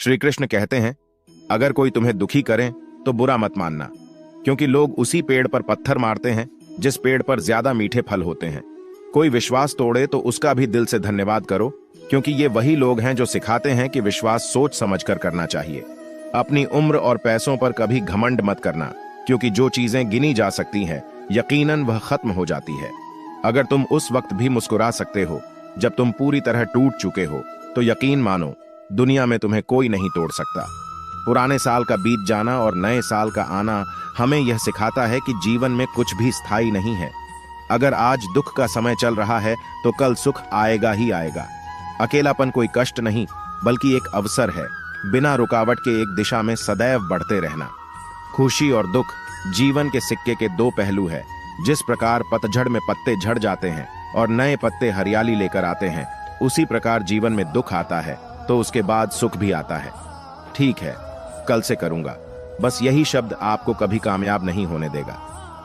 श्री कृष्ण कहते हैं, अगर कोई तुम्हें दुखी करे तो बुरा मत मानना, क्योंकि लोग उसी पेड़ पर पत्थर मारते हैं जिस पेड़ पर ज्यादा मीठे फल होते हैं। कोई विश्वास तोड़े तो उसका भी दिल से धन्यवाद करो, क्योंकि ये वही लोग हैं जो सिखाते हैं कि विश्वास सोच समझकर करना चाहिए। अपनी उम्र और पैसों पर कभी घमंड मत करना, क्योंकि जो चीजें गिनी जा सकती हैं यकीनन वह खत्म हो जाती है। अगर तुम उस वक्त भी मुस्कुरा सकते हो जब तुम पूरी तरह टूट चुके हो, तो यकीन मानो दुनिया में तुम्हें कोई नहीं तोड़ सकता। पुराने साल का बीत जाना और नए साल का आना हमें यह सिखाता है कि जीवन में कुछ भी स्थायी नहीं है। अगर आज दुख का समय चल रहा है तो कल सुख आएगा ही आएगा। अकेलापन कोई कष्ट नहीं, बल्कि एक अवसर है बिना रुकावट के एक दिशा में सदैव बढ़ते रहना। खुशी और दुख जीवन के सिक्के के दो पहलू है। जिस प्रकार पतझड़ में पत्ते झड़ जाते हैं और नए पत्ते हरियाली लेकर आते हैं, उसी प्रकार जीवन में दुख आता है तो उसके बाद सुख भी आता है। ठीक है, कल से करूंगा, बस यही शब्द आपको कभी कामयाब नहीं होने देगा।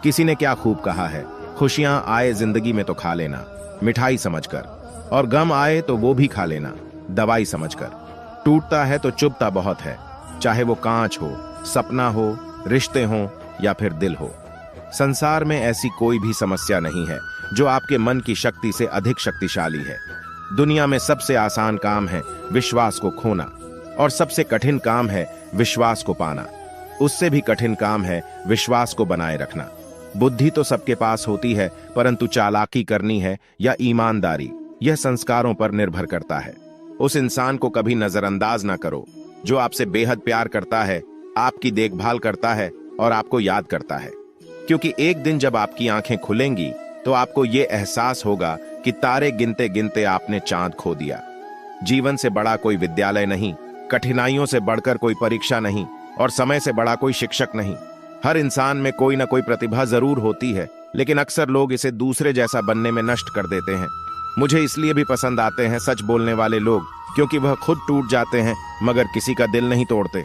किसी ने क्या खूब कहा है, खुशियां आए जिंदगी में तो खा लेना मिठाई समझकर, और गम आए तो वो भी खा लेना दवाई समझकर। टूटता है तो चुभता बहुत है, चाहे वो कांच हो, सपना हो, रिश्ते हो या फिर दिल हो। संसार में ऐसी कोई भी समस्या नहीं है जो आपके मन की शक्ति से अधिक शक्तिशाली है। दुनिया में सबसे आसान काम है विश्वास को खोना, और सबसे कठिन काम है विश्वास को पाना। उससे भी कठिन काम है विश्वास को बनाए रखना। बुद्धि तो सबके पास होती है, परंतु चालाकी करनी है या ईमानदारी, यह संस्कारों पर निर्भर करता है। उस इंसान को कभी नजरअंदाज ना करो जो आपसे बेहद प्यार करता है, आपकी देखभाल करता है और आपको याद करता है। क्योंकि एक दिन जब आपकी आंखें खुलेंगी तो आपको यह एहसास होगा कि तारे गिनते गिनते आपने चांद खो दिया। जीवन से बड़ा कोई विद्यालय नहीं, कठिनाइयों से बढ़कर कोई परीक्षा नहीं, और समय से बड़ा कोई शिक्षक नहीं। हर इंसान में कोई ना कोई प्रतिभा जरूर होती है, लेकिन अक्सर लोग इसे दूसरे जैसा बनने में नष्ट कर देते हैं। मुझे इसलिए भी पसंद आते हैं सच बोलने वाले लोग, क्योंकि वह खुद टूट जाते हैं मगर किसी का दिल नहीं तोड़ते।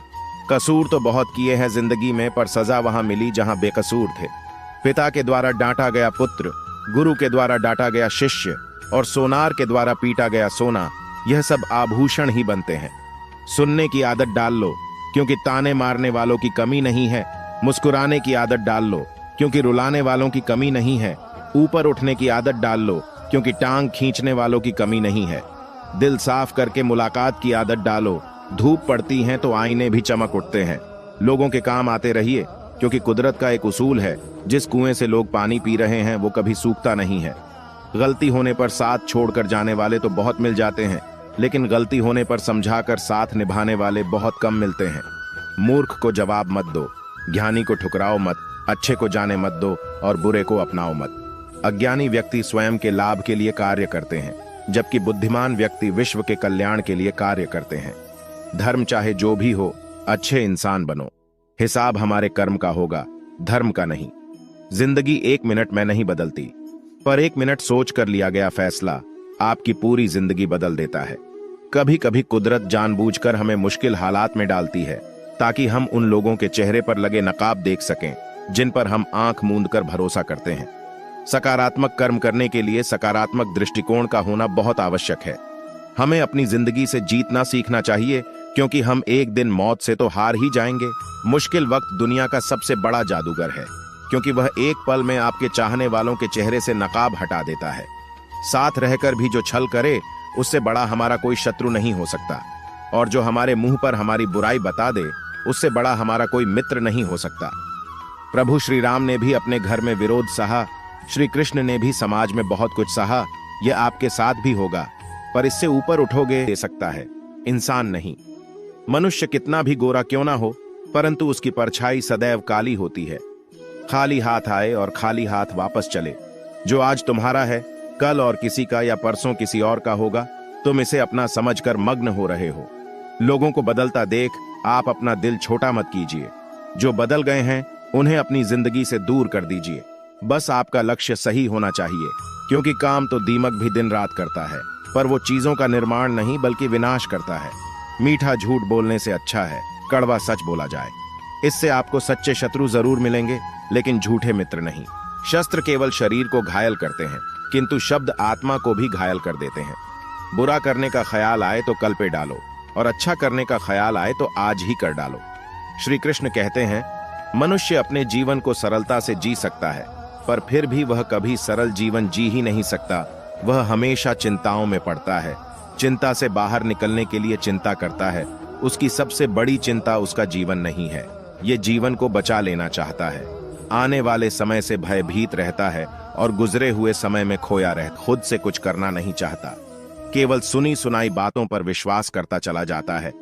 कसूर तो बहुत किए हैं जिंदगी में, पर सजा वहां मिली जहां बेकसूर थे। पिता के द्वारा डांटा गया पुत्र, गुरु के द्वारा डांटा गया शिष्य, और सोनार के द्वारा पीटा गया सोना, यह सब आभूषण ही बनते हैं। सुनने की आदत डाल लो, क्योंकि ताने मारने वालों की कमी नहीं है। मुस्कुराने की आदत डाल लो, क्योंकि रुलाने वालों की कमी नहीं है। ऊपर उठने की आदत डाल लो, क्योंकि टांग खींचने वालों की कमी नहीं है। दिल साफ करके मुलाकात की आदत डालो, धूप पड़ती है तो आईने भी चमक उठते हैं। लोगों के काम आते रहिए, क्योंकि कुदरत का एक उसूल है, जिस कुएं से लोग पानी पी रहे हैं वो कभी सूखता नहीं है। गलती होने पर साथ छोड़कर जाने वाले तो बहुत मिल जाते हैं, लेकिन गलती होने पर समझाकर साथ निभाने वाले बहुत कम मिलते हैं। मूर्ख को जवाब मत दो, ज्ञानी को ठुकराओ मत, अच्छे को जाने मत दो और बुरे को अपनाओ मत। अज्ञानी व्यक्ति स्वयं के लाभ के लिए कार्य करते हैं, जबकि बुद्धिमान व्यक्ति विश्व के कल्याण के लिए कार्य करते हैं। धर्म चाहे जो भी हो, अच्छे इंसान बनो। हिसाब हमारे कर्म का होगा, धर्म का नहीं। जिंदगी 1 मिनट में नहीं बदलती, पर 1 मिनट सोच कर लिया गया फैसला आपकी पूरी जिंदगी बदल देता है। कभी कभी कुदरत जानबूझकर हमें मुश्किल हालात में डालती है, ताकि हम उन लोगों के चेहरे पर लगे नकाब देख सकें जिन पर हम आंख मूंद कर भरोसा करते हैं। सकारात्मक कर्म करने के लिए सकारात्मक दृष्टिकोण का होना बहुत आवश्यक है। हमें अपनी जिंदगी से जीतना सीखना चाहिए, क्योंकि हम एक दिन मौत से तो हार ही जाएंगे। मुश्किल वक्त दुनिया का सबसे बड़ा जादूगर है, क्योंकि वह एक पल में आपके चाहने वालों के चेहरे से नकाब हटा देता है। साथ रहकर भी जो छल करे, उससे बड़ा हमारा कोई शत्रु नहीं हो सकता, और जो हमारे मुंह पर हमारी बुराई बता दे, उससे बड़ा हमारा कोई मित्र नहीं हो सकता। प्रभु श्री राम ने भी अपने घर में विरोध सहा, श्री कृष्ण ने भी समाज में बहुत कुछ सहा। यह आपके साथ भी होगा, पर इससे ऊपर उठोगे दे सकता है, इंसान नहीं। मनुष्य कितना भी गोरा क्यों ना हो, परंतु उसकी परछाई सदैव काली होती है। खाली हाथ आए और खाली हाथ वापस चले। जो आज तुम्हारा है, कल और किसी का या परसों किसी और का होगा। तुम इसे अपना समझकर मग्न हो रहे हो। लोगों को बदलता देख आप अपना दिल छोटा मत कीजिए। जो बदल गए हैं उन्हें अपनी जिंदगी से दूर कर दीजिए। बस आपका लक्ष्य सही होना चाहिए, क्योंकि काम तो दीमक भी दिन रात करता है, पर वो चीजों का निर्माण नहीं बल्कि विनाश करता है। मीठा झूठ बोलने से अच्छा है कड़वा सच बोला जाए। इससे आपको सच्चे शत्रु जरूर मिलेंगे, लेकिन झूठे मित्र नहीं। शस्त्र केवल शरीर को घायल करते हैं, किंतु शब्द आत्मा को भी घायल कर देते हैं। बुरा करने का ख्याल आए तो कल पे डालो, और अच्छा करने का ख्याल आए तो आज ही कर डालो। श्री कृष्ण कहते हैं, मनुष्य अपने जीवन को सरलता से जी सकता है, पर फिर भी वह कभी सरल जीवन जी ही नहीं सकता। वह हमेशा चिंताओं में पड़ता है, चिंता से बाहर निकलने के लिए चिंता करता है। उसकी सबसे बड़ी चिंता उसका जीवन नहीं है, ये जीवन को बचा लेना चाहता है। आने वाले समय से भयभीत रहता है और गुजरे हुए समय में खोया रह खुद से कुछ करना नहीं चाहता, केवल सुनी सुनाई बातों पर विश्वास करता चला जाता है।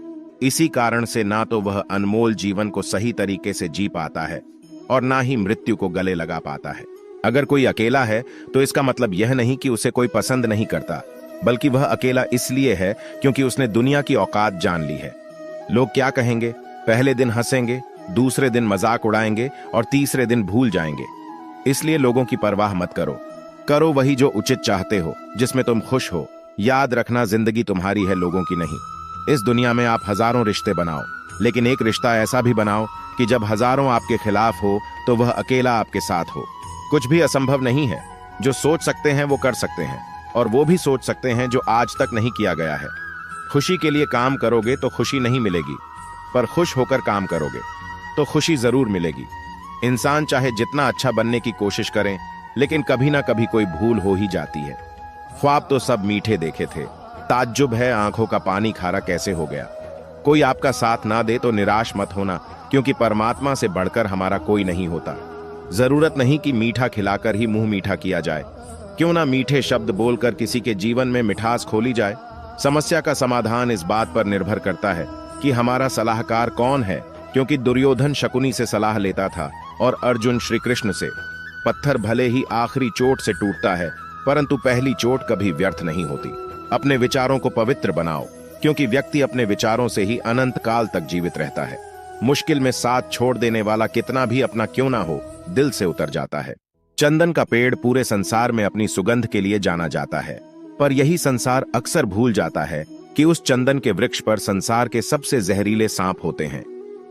इसी कारण से ना तो वह अनमोल जीवन को सही तरीके से जी पाता है और ना ही मृत्यु को गले लगा पाता है। अगर कोई अकेला है तो इसका मतलब यह नहीं कि उसे कोई पसंद नहीं करता, बल्कि वह अकेला इसलिए है क्योंकि उसने दुनिया की औकात जान ली है। लोग क्या कहेंगे, पहले दिन हंसेंगे, दूसरे दिन मजाक उड़ाएंगे और तीसरे दिन भूल जाएंगे। इसलिए लोगों की परवाह मत करो, करो वही जो उचित चाहते हो, जिसमें तुम खुश हो। याद रखना, जिंदगी तुम्हारी है, लोगों की नहीं। इस दुनिया में आप हजारों रिश्ते बनाओ, लेकिन एक रिश्ता ऐसा भी बनाओ कि जब हजारों आपके खिलाफ हो तो वह अकेला आपके साथ हो। कुछ भी असंभव नहीं है। जो सोच सकते हैं वो कर सकते हैं, और वो भी सोच सकते हैं जो आज तक नहीं किया गया है। खुशी के लिए काम करोगे तो खुशी नहीं मिलेगी, पर खुश होकर काम करोगे तो खुशी जरूर मिलेगी। इंसान चाहे जितना अच्छा बनने की कोशिश करें, लेकिन कभी ना कभी कोई भूल हो ही जाती है। ख्वाब तो सब मीठे देखे थे, ताज्जुब है आंखों का पानी खारा कैसे हो गया। कोई आपका साथ ना दे तो निराश मत होना, क्योंकि परमात्मा से बढ़कर हमारा कोई नहीं होता। जरूरत नहीं कि मीठा खिलाकर ही मुंह मीठा किया जाए। क्यों ना मीठे शब्द बोलकर किसी के जीवन में मिठास खोली जाए। समस्या का समाधान इस बात पर निर्भर करता है कि हमारा सलाहकार कौन है, क्योंकि दुर्योधन शकुनी से सलाह लेता था और अर्जुन श्री कृष्ण से। पत्थर भले ही आखिरी चोट से टूटता है, परंतु पहली चोट कभी व्यर्थ नहीं होती। अपने विचारों को पवित्र बनाओ, क्योंकि व्यक्ति अपने विचारों से ही अनंत काल तक जीवित रहता है। मुश्किल में साथ छोड़ देने वाला कितना भी अपना क्यों ना हो, दिल से उतर जाता है। चंदन का पेड़ पूरे संसार में अपनी सुगंध के लिए जाना जाता है, पर यही संसार अक्सर भूल जाता है कि उस चंदन के वृक्ष पर संसार के सबसे जहरीले सांप होते हैं।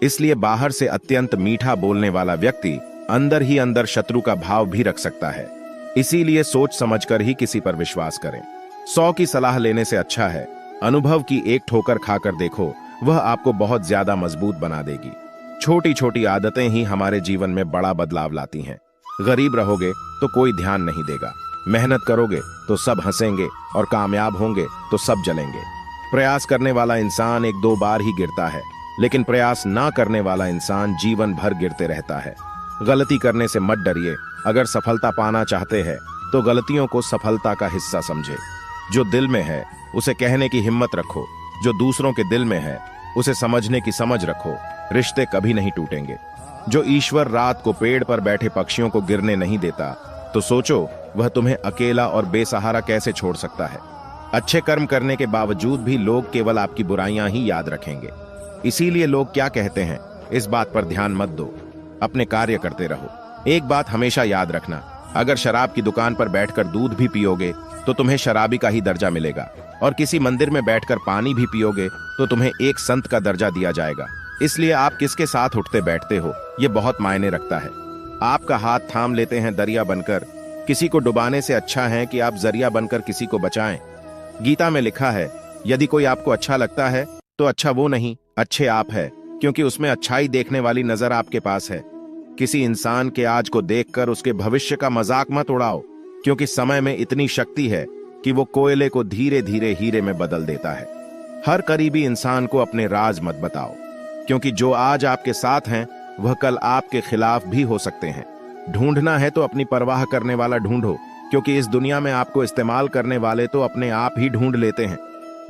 इसलिए बाहर से अत्यंत मीठा बोलने वाला व्यक्ति अंदर ही अंदर शत्रु का भाव भी रख सकता है। इसीलिए सोच समझकर ही किसी पर विश्वास करें। 100 की सलाह लेने से अच्छा है अनुभव की एक ठोकर खाकर देखो, वह आपको बहुत ज्यादा मजबूत बना देगी। छोटी छोटी आदतें ही हमारे जीवन में बड़ा बदलाव लाती हैं। गरीब रहोगे तो कोई ध्यान नहीं देगा, मेहनत करोगे तो सब हंसेंगे और कामयाब होंगे तो सब जलेंगे। प्रयास करने वाला इंसान 1-2 बार ही गिरता है, लेकिन प्रयास ना करने वाला इंसान जीवन भर गिरते रहता है। गलती करने से मत डरिए। अगर सफलता पाना चाहते हैं तो गलतियों को सफलता का हिस्सा समझे। जो दिल में है उसे कहने की हिम्मत रखो, जो दूसरों के दिल में है उसे समझने की समझ रखो। रिश्ते कभी नहीं टूटेंगे। जो ईश्वर रात को पेड़ पर बैठे पक्षियों को गिरने नहीं देता, तो सोचो वह तुम्हें अकेला और बेसहारा कैसे छोड़ सकता है। अच्छे कर्म करने के बावजूद भी लोग केवल आपकी बुराइयां ही याद रखेंगे। इसीलिए लोग क्या कहते हैं इस बात पर ध्यान मत दो, अपने कार्य करते रहो। एक बात हमेशा याद रखना, अगर शराब की दुकान पर बैठकर दूध भी पियोगे तो तुम्हें शराबी का ही दर्जा मिलेगा, और किसी मंदिर में बैठकर पानी भी पियोगे तो तुम्हें एक संत का दर्जा दिया जाएगा। इसलिए आप किसके साथ उठते बैठते हो ये बहुत मायने रखता है। आपका हाथ थाम लेते हैं दरिया बनकर, किसी को डुबाने से अच्छा है कि आप जरिया बनकर किसी को बचाएं। गीता में लिखा है, यदि कोई आपको अच्छा लगता है तो अच्छा वो नहीं, अच्छे आप है, क्योंकि उसमें अच्छाई देखने वाली नजर आपके पास है। किसी इंसान के आज को देखकर उसके भविष्य का मजाक मत उड़ाओ, क्योंकि समय में इतनी शक्ति है कि वो कोयले को धीरे धीरे हीरे में बदल देता है। हर करीबी इंसान को अपने राज मत बताओ, क्योंकि जो आज आपके साथ हैं वह कल आपके खिलाफ भी हो सकते हैं। ढूंढना है तो अपनी परवाह करने वाला ढूंढो, क्योंकि इस दुनिया में आपको इस्तेमाल करने वाले तो अपने आप ही ढूंढ लेते हैं।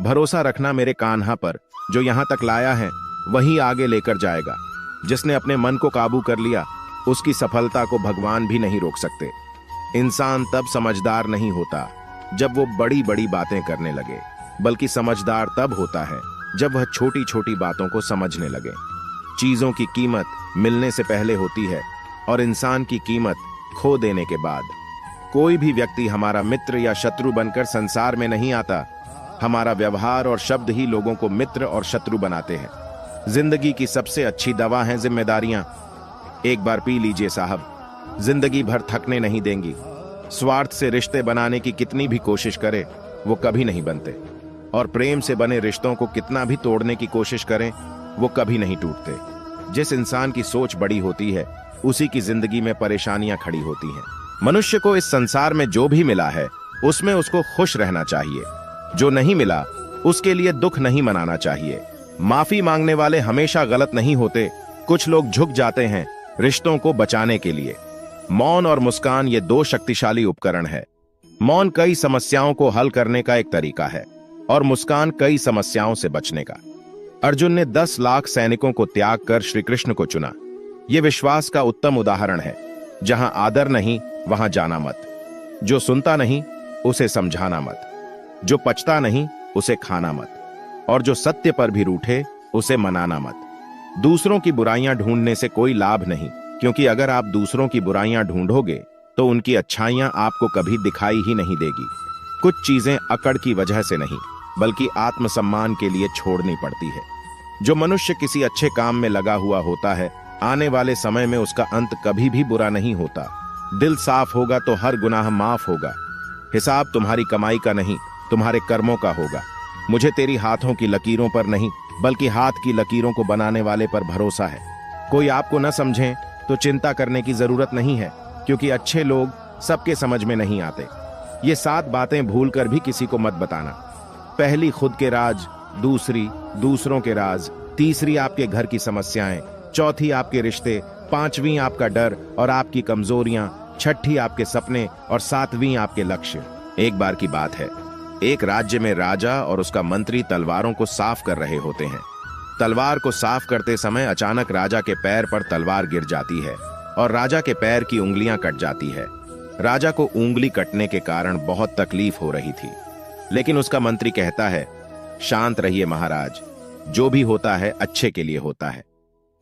भरोसा रखना मेरे कान्हा पर, जो यहां तक लाया है वही आगे लेकर जाएगा। जिसने अपने मन को काबू कर लिया उसकी सफलता को भगवान भी नहीं रोक सकते। इंसान तब समझदार नहीं होता जब वो बड़ी बड़ी बातें करने लगे, बल्कि समझदार तब होता है जब वह छोटी छोटी बातों को समझने लगे। चीजों की कीमत मिलने से पहले होती है और इंसान की कीमत खो देने के बाद। कोई भी व्यक्ति हमारा मित्र या शत्रु बनकर संसार में नहीं आता। हमारा व्यवहार और शब्द ही लोगों को मित्र और शत्रु बनाते हैं। जिंदगी की सबसे अच्छी दवा है जिम्मेदारियां। एक बार पी लीजिए साहब, जिंदगी भर थकने नहीं देंगी। स्वार्थ से रिश्ते बनाने की कितनी भी कोशिश करे वो कभी नहीं बनते। और प्रेम से बने रिश्तों को कितना भी तोड़ने की कोशिश करें, वो कभी नहीं टूटते। जिस इंसान की सोच बड़ी होती है, उसी की जिंदगी में परेशानियां खड़ी होती हैं। मनुष्य को इस संसार में जो भी मिला है, उसमें उसको खुश रहना चाहिए। जो नहीं मिला, उसके लिए दुख नहीं मनाना चाहिए। माफी मांगने वाले हमेशा गलत नहीं होते। कुछ लोग झुक जाते हैं रिश्तों को बचाने के लिए। मौन और मुस्कान ये दो शक्तिशाली उपकरण है। मौन कई समस्याओं को हल करने का एक तरीका है और मुस्कान कई समस्याओं से बचने का। अर्जुन ने 10 लाख सैनिकों को त्याग कर श्री कृष्ण को चुना। यह विश्वास का उत्तम उदाहरण है। जहां आदर नहीं, वहां जाना मत। जो सुनता नहीं, उसे समझाना मत। जो पचता नहीं, उसे खाना मत। और जो सत्य पर भी रूठे, उसे मनाना मत। दूसरों की बुराइयां ढूंढने से कोई लाभ नहीं, क्योंकि अगर आप दूसरों की बुराइयां ढूंढोगे तो उनकी अच्छाइयां आपको कभी दिखाई ही नहीं देगी। कुछ चीजें अकड़ की वजह से नहीं, बल्कि आत्मसम्मान के लिए छोड़नी पड़ती है। जो मनुष्य किसी अच्छे काम में लगा हुआ होता है, आने वाले समय में उसका अंत कभी भी बुरा नहीं होता। दिल साफ होगा तो हर गुनाह माफ होगा। हिसाब तुम्हारी कमाई का नहीं, तुम्हारे कर्मों का होगा। मुझे तेरी हाथों की लकीरों पर नहीं, बल्कि हाथ की लकीरों को बनाने वाले पर भरोसा है। कोई आपको न समझे तो चिंता करने की जरूरत नहीं है, क्योंकि अच्छे लोग सबके समझ में नहीं आते। ये 7 बातें भूलकर भी किसी को मत बताना। पहली, खुद के राज। दूसरी, दूसरों के राज। तीसरी, आपके घर की समस्याएं। चौथी, आपके रिश्ते। पांचवी, आपका डर और आपकी कमजोरियां। छठी, आपके सपने। और 7वीं, आपके लक्ष्य। एक बार की बात है, एक राज्य में राजा और उसका मंत्री तलवारों को साफ कर रहे होते हैं। तलवार को साफ करते समय अचानक राजा के पैर पर तलवार गिर जाती है और राजा के पैर की उंगलियां कट जाती है। राजा को उंगली कटने के कारण बहुत तकलीफ हो रही थी, लेकिन उसका मंत्री कहता है, शांत रहिए महाराज, जो भी होता है अच्छे के लिए होता है।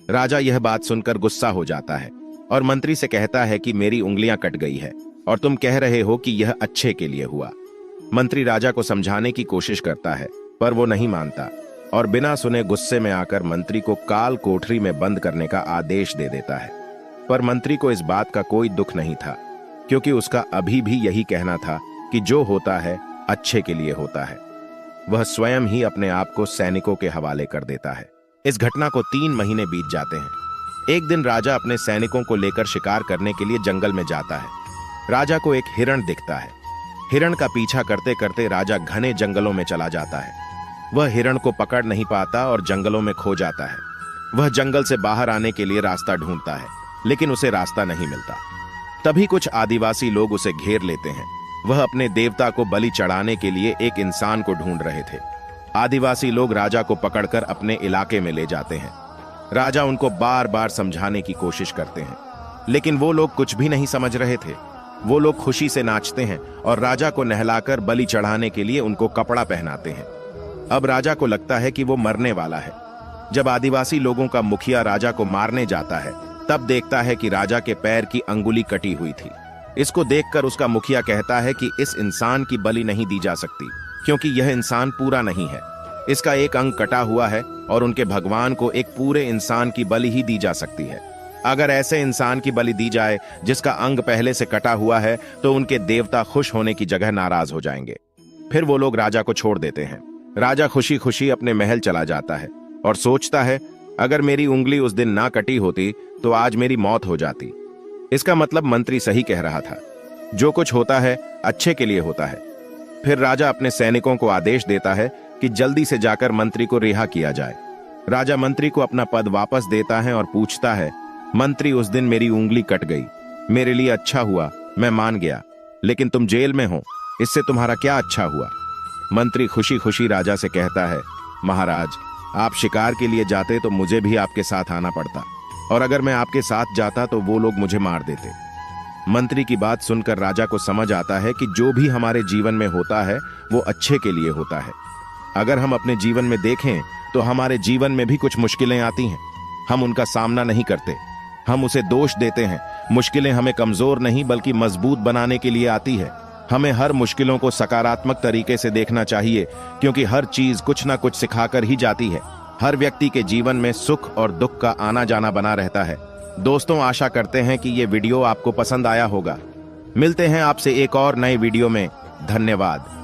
राजा यह बात सुनकर गुस्सा हो जाता है और मंत्री से कहता है कि मेरी उंगलियां कट गई है और तुम कह रहे हो कि यह अच्छे के लिए हुआ। मंत्री राजा को समझाने की कोशिश करता है, पर वो नहीं मानता और बिना सुने गुस्से में आकर मंत्री को काल कोठरी में बंद करने का आदेश दे देता है। पर मंत्री को इस बात का कोई दुख नहीं था, क्योंकि उसका अभी भी यही कहना था कि जो होता है अच्छे के लिए होता है। वह स्वयं ही अपने आप को सैनिकों के हवाले कर देता है। इस घटना को 3 महीने बीत जाते हैं। एक दिन राजा अपने सैनिकों को लेकर शिकार करने के लिए जंगल में जाता है। राजा को एक हिरण दिखता है। हिरण का पीछा करते करते राजा घने जंगलों में चला जाता है। वह हिरण को पकड़ नहीं पाता और जंगलों में खो जाता है। वह जंगल से बाहर आने के लिए रास्ता ढूंढता है, लेकिन उसे रास्ता नहीं मिलता। तभी कुछ आदिवासी लोग उसे घेर लेते हैं। वह अपने देवता को बलि चढ़ाने के लिए एक इंसान को ढूंढ रहे थे। आदिवासी लोग राजा को पकड़कर अपने इलाके में ले जाते हैं। राजा उनको बार बार समझाने की कोशिश करते हैं, लेकिन वो लोग कुछ भी नहीं समझ रहे थे। वो लोग खुशी से नाचते हैं और राजा को नहलाकर बलि चढ़ाने के लिए उनको कपड़ा पहनाते हैं। अब राजा को लगता है कि वो मरने वाला है। जब आदिवासी लोगों का मुखिया राजा को मारने जाता है, तब देखता है कि राजा के पैर की अंगुली कटी हुई थी। इसको देखकर उसका मुखिया कहता है कि इस इंसान की बलि नहीं दी जा सकती, क्योंकि यह इंसान पूरा नहीं है। इसका एक अंग कटा हुआ है और उनके भगवान को एक पूरे इंसान की बलि ही दी जा सकती है। अगर ऐसे इंसान की बलि दी जाए जिसका अंग पहले से कटा हुआ है, तो उनके देवता खुश होने की जगह नाराज हो जाएंगे। फिर वो लोग राजा को छोड़ देते हैं। राजा खुशी खुशी अपने महल चला जाता है और सोचता है, अगर मेरी उंगली उस दिन ना कटी होती तो आज मेरी मौत हो जाती। इसका मतलब मंत्री सही कह रहा था, जो कुछ होता है अच्छे के लिए होता है। फिर राजा अपने सैनिकों को आदेश देता है कि जल्दी से जाकर मंत्री को रिहा किया जाए। राजा मंत्री को अपना पद वापस देता है और पूछता है, मंत्री, उस दिन मेरी उंगली कट गई, मेरे लिए अच्छा हुआ, मैं मान गया, लेकिन तुम जेल में हो, इससे तुम्हारा क्या अच्छा हुआ? मंत्री खुशी खुशी राजा से कहता है, महाराज, आप शिकार के लिए जाते तो मुझे भी आपके साथ आना पड़ता, और अगर मैं आपके साथ जाता तो वो लोग मुझे मार देते। मंत्री की बात सुनकर राजा को समझ आता है कि जो भी हमारे जीवन में होता है वो अच्छे के लिए होता है। अगर हम अपने जीवन में देखें तो हमारे जीवन में भी कुछ मुश्किलें आती हैं, हम उनका सामना नहीं करते, हम उसे दोष देते हैं। मुश्किलें हमें कमजोर नहीं बल्कि मजबूत बनाने के लिए आती है। हमें हर मुश्किलों को सकारात्मक तरीके से देखना चाहिए, क्योंकि हर चीज कुछ ना कुछ सिखाकर ही जाती है। हर व्यक्ति के जीवन में सुख और दुख का आना जाना बना रहता है। दोस्तों, आशा करते हैं कि ये वीडियो आपको पसंद आया होगा। मिलते हैं आपसे एक और नए वीडियो में। धन्यवाद।